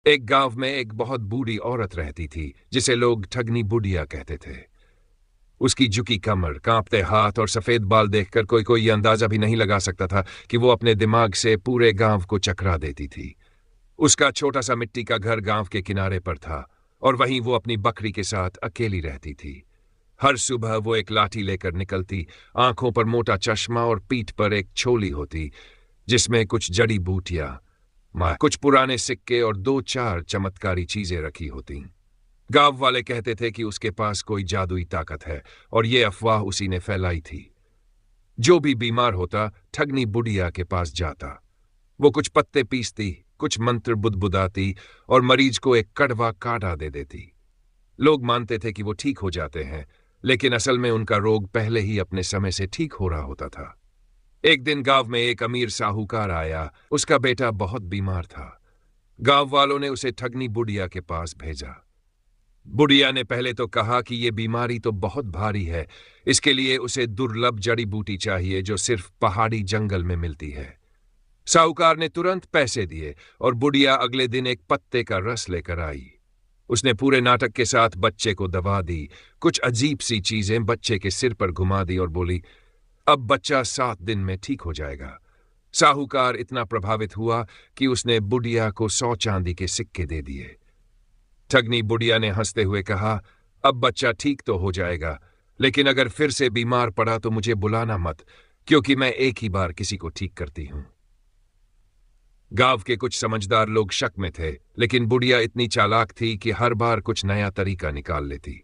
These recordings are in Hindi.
एक गांव में एक बहुत बूढ़ी औरत रहती थी जिसे लोग ठगनी बुढ़िया कहते थे। उसकी झुकी कमर, कांपते हाथ और सफेद बाल देखकर कोई कोई ये अंदाजा भी नहीं लगा सकता था कि वो अपने दिमाग से पूरे गांव को चकरा देती थी। उसका छोटा सा मिट्टी का घर गांव के किनारे पर था और वहीं वो अपनी बकरी के साथ अकेली रहती थी। हर सुबह वो एक लाठी लेकर निकलती, आंखों पर मोटा चश्मा और पीठ पर एक छोली होती जिसमें कुछ जड़ी बूटियां, कुछ पुराने सिक्के और दो चार चमत्कारी चीजें रखी होती। गांव वाले कहते थे कि उसके पास कोई जादुई ताकत है और ये अफवाह उसी ने फैलाई थी। जो भी बीमार होता ठगनी बुढ़िया के पास जाता। वो कुछ पत्ते पीसती, कुछ मंत्र बुदबुदाती और मरीज को एक कड़वा काढ़ा दे देती। लोग मानते थे कि वो ठीक हो जाते हैं, लेकिन असल में उनका रोग पहले ही अपने समय से ठीक हो रहा होता था। एक दिन गांव में एक अमीर साहूकार आया। उसका बेटा बहुत बीमार था। गांव वालों ने उसे ठगनी बुढ़िया के पास भेजा। बुढ़िया ने पहले तो कहा कि यह बीमारी तो बहुत भारी है, इसके लिए उसे दुर्लभ जड़ी बूटी चाहिए जो सिर्फ पहाड़ी जंगल में मिलती है। साहूकार ने तुरंत पैसे दिए और बुढ़िया अगले दिन एक पत्ते का रस लेकर आई। उसने पूरे नाटक के साथ बच्चे को दवा दी, कुछ अजीब सी चीजें बच्चे के सिर पर घुमा दी और बोली, अब बच्चा 7 दिन में ठीक हो जाएगा। साहूकार इतना प्रभावित हुआ कि उसने बुढ़िया को 100 चांदी के सिक्के दे दिए। ठगनी बुढ़िया ने हंसते हुए कहा, अब बच्चा ठीक तो हो जाएगा, लेकिन अगर फिर से बीमार पड़ा तो मुझे बुलाना मत, क्योंकि मैं एक ही बार किसी को ठीक करती हूं। गांव के कुछ समझदार लोग शक में थे, लेकिन बुढ़िया इतनी चालाक थी कि हर बार कुछ नया तरीका निकाल लेती।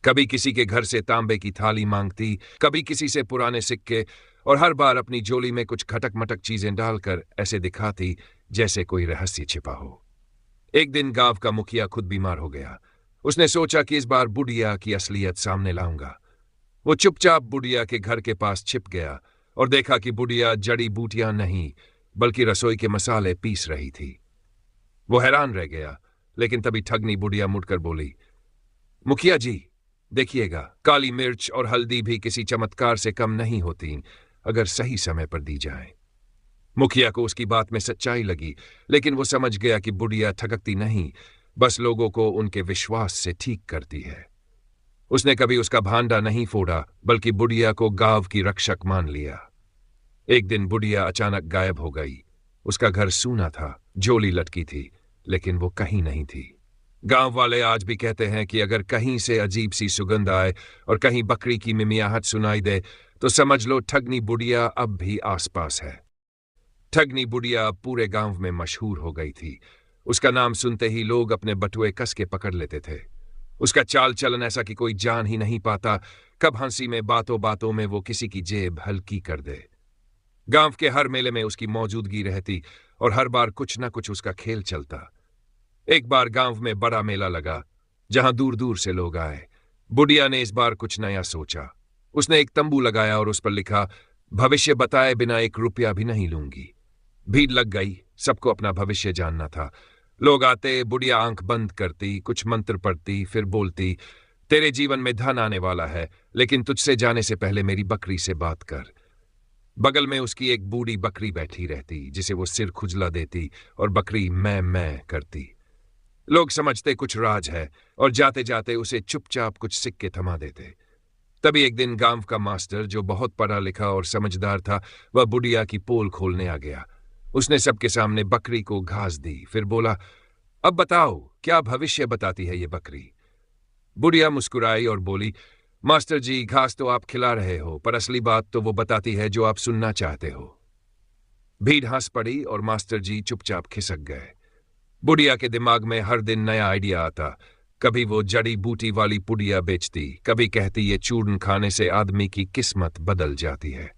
कभी किसी के घर से तांबे की थाली मांगती, कभी किसी से पुराने सिक्के, और हर बार अपनी झोली में कुछ खटक मटक चीजें डालकर ऐसे दिखाती जैसे कोई रहस्य छिपा हो। एक दिन गांव का मुखिया खुद बीमार हो गया। उसने सोचा कि इस बार बुढ़िया की असलियत सामने लाऊंगा। वो चुपचाप बुढ़िया के घर के पास छिप गया और देखा कि बुढ़िया जड़ी बूटियां नहीं बल्कि रसोई के मसाले पीस रही थी। वो हैरान रह गया, लेकिन तभी ठगनी बुढ़िया मुड़कर बोली, मुखिया जी, देखिएगा, काली मिर्च और हल्दी भी किसी चमत्कार से कम नहीं होती अगर सही समय पर दी जाए। मुखिया को उसकी बात में सच्चाई लगी, लेकिन वो समझ गया कि बुढ़िया ठगकती नहीं, बस लोगों को उनके विश्वास से ठीक करती है। उसने कभी उसका भांडा नहीं फोड़ा, बल्कि बुढ़िया को गांव की रक्षक मान लिया। एक दिन बुढ़िया अचानक गायब हो गई। उसका घर सूना था, झोली लटकी थी, लेकिन वो कहीं नहीं थी। गांव वाले आज भी कहते हैं कि अगर कहीं से अजीब सी सुगंध आए और कहीं बकरी की मिमियाहट सुनाई दे तो समझ लो ठगनी बुढ़िया अब भी आसपास है। ठगनी बुढ़िया पूरे गांव में मशहूर हो गई थी। उसका नाम सुनते ही लोग अपने बटुए कस के पकड़ लेते थे। उसका चाल चलन ऐसा कि कोई जान ही नहीं पाता कब हंसी में बातों बातों में वो किसी की जेब हल्की कर दे। गांव के हर मेले में उसकी मौजूदगी रहती और हर बार कुछ न कुछ उसका खेल चलता। एक बार गांव में बड़ा मेला लगा, जहां दूर दूर से लोग आए। बुढ़िया ने इस बार कुछ नया सोचा। उसने एक तंबू लगाया और उस पर लिखा, भविष्य बताए बिना 1 रुपया भी नहीं लूंगी। भीड़ लग गई, सबको अपना भविष्य जानना था। लोग आते, बुढ़िया आंख बंद करती, कुछ मंत्र पढ़ती, फिर बोलती, तेरे जीवन में धन आने वाला है, लेकिन तुझसे जाने से पहले मेरी बकरी से बात कर। बगल में उसकी एक बूढ़ी बकरी बैठी रहती, जिसे वो सिर खुजला देती और बकरी मैं करती। लोग समझते कुछ राज है और जाते जाते उसे चुपचाप कुछ सिक्के थमा देते। तभी एक दिन गांव का मास्टर, जो बहुत पढ़ा लिखा और समझदार था, वह बुढ़िया की पोल खोलने आ गया। उसने सबके सामने बकरी को घास दी, फिर बोला, अब बताओ, क्या भविष्य बताती है ये बकरी? बुढ़िया मुस्कुराई और बोली, मास्टर जी, घास तो आप खिला रहे हो, पर असली बात तो वो बताती है जो आप सुनना चाहते हो। भीड़ हंस पड़ी और मास्टर जी चुपचाप खिसक गए। बुढ़िया के दिमाग में हर दिन नया आइडिया आता। कभी वो जड़ी बूटी वाली पुड़िया बेचती, कभी कहती ये चूर्ण खाने से आदमी की किस्मत बदल जाती है।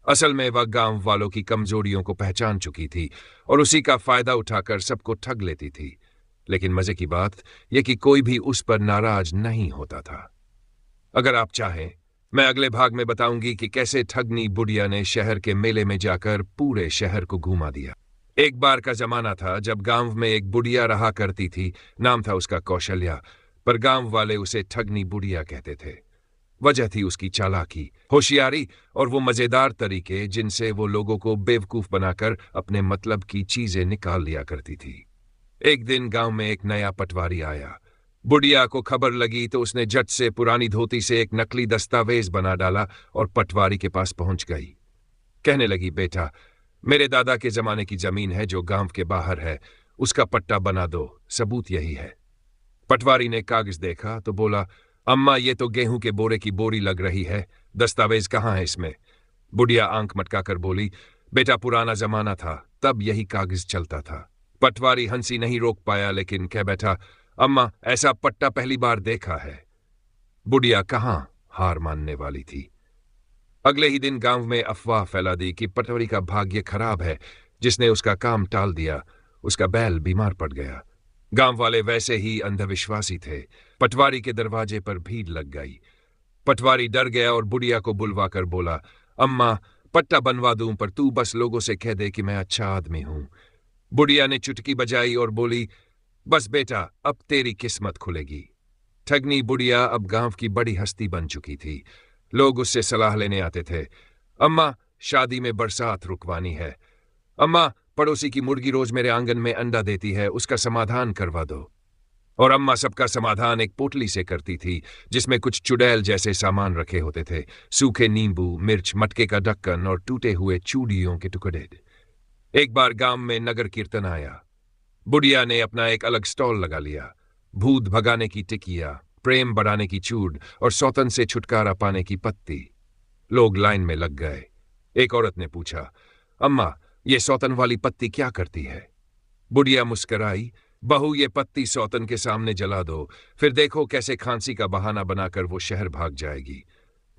असल में वह गांव वालों की कमजोरियों को पहचान चुकी थी और उसी का फायदा उठाकर सबको ठग लेती थी। लेकिन मजे की बात यह कि कोई भी उस पर नाराज नहीं होता था। अगर आप चाहें, मैं अगले भाग में बताऊंगी कि कैसे ठगनी बुढ़िया ने शहर के मेले में जाकर पूरे शहर को घुमा दिया। एक बार का जमाना था जब गांव में एक बुढ़िया रहा करती थी। नाम था उसका कौशल्या, पर गांव वाले उसे ठगनी बुढ़िया कहते थे। वजह थी उसकी चालाकी, होशियारी और वो मजेदार तरीके जिनसे वो लोगों को बेवकूफ बनाकर अपने मतलब की चीजें निकाल लिया करती थी। एक दिन गांव में एक नया पटवारी आया। बुढ़िया को खबर लगी तो उसने झट से पुरानी धोती से एक नकली दस्तावेज बना डाला और पटवारी के पास पहुंच गई। कहने लगी, बेटा, मेरे दादा के जमाने की जमीन है जो गांव के बाहर है, उसका पट्टा बना दो, सबूत यही है। पटवारी ने कागज देखा तो बोला, अम्मा, ये तो गेहूं के बोरे की बोरी लग रही है, दस्तावेज कहाँ है इसमें? बुढ़िया आंख मटकाकर बोली, बेटा, पुराना जमाना था, तब यही कागज चलता था। पटवारी हंसी नहीं रोक पाया, लेकिन कह बैठा, अम्मा, ऐसा पट्टा पहली बार देखा है। बुढ़िया कहाँ हार मानने वाली थी। अगले ही दिन गांव में अफवाह फैला दी कि पटवारी का भाग्य खराब है, जिसने उसका काम टाल दिया, उसका बैल बीमार पड़ गया। गांव वाले वैसे ही अंधविश्वासी थे। पटवारी के दरवाजे पर भीड़ लग गई। पटवारी डर गया और बुढ़िया को बुलवाकर बोला, अम्मा, पट्टा बनवा दूं, पर तू बस लोगों से कह दे कि मैं अच्छा आदमी हूं। बुढ़िया ने चुटकी बजाई और बोली, बस बेटा, अब तेरी किस्मत खुलेगी। ठगनी बुढ़िया अब गांव की बड़ी हस्ती बन चुकी थी। लोग उससे सलाह लेने आते थे। अम्मा, शादी में बरसात रुकवानी है। अम्मा, पड़ोसी की मुर्गी रोज मेरे आंगन में अंडा देती है, उसका समाधान करवा दो। और अम्मा सबका समाधान एक पोटली से करती थी, जिसमें कुछ चुड़ैल जैसे सामान रखे होते थे, सूखे नींबू, मिर्च, मटके का ढक्कन और टूटे हुए चूड़ियों के टुकड़े। एक बार गांव में नगर कीर्तन आया। बुढ़िया ने अपना एक अलग स्टॉल लगा लिया। भूत भगाने की टिकिया, प्रेम बढ़ाने की चूड़ और सौतन से छुटकारा पाने की पत्ती। लोग लाइन में लग गए। एक औरत ने पूछा, अम्मा, ये सौतन वाली पत्ती क्या करती है? बुढ़िया मुस्कराई, बहू, ये पत्ती सौतन के सामने जला दो, फिर देखो कैसे खांसी का बहाना बनाकर वो शहर भाग जाएगी।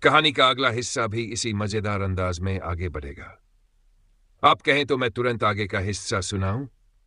कहानी का अगला हिस्सा भी इसी मजेदार अंदाज में आगे बढ़ेगा। आप कहें तो मैं तुरंत आगे का हिस्सा सुनाऊं?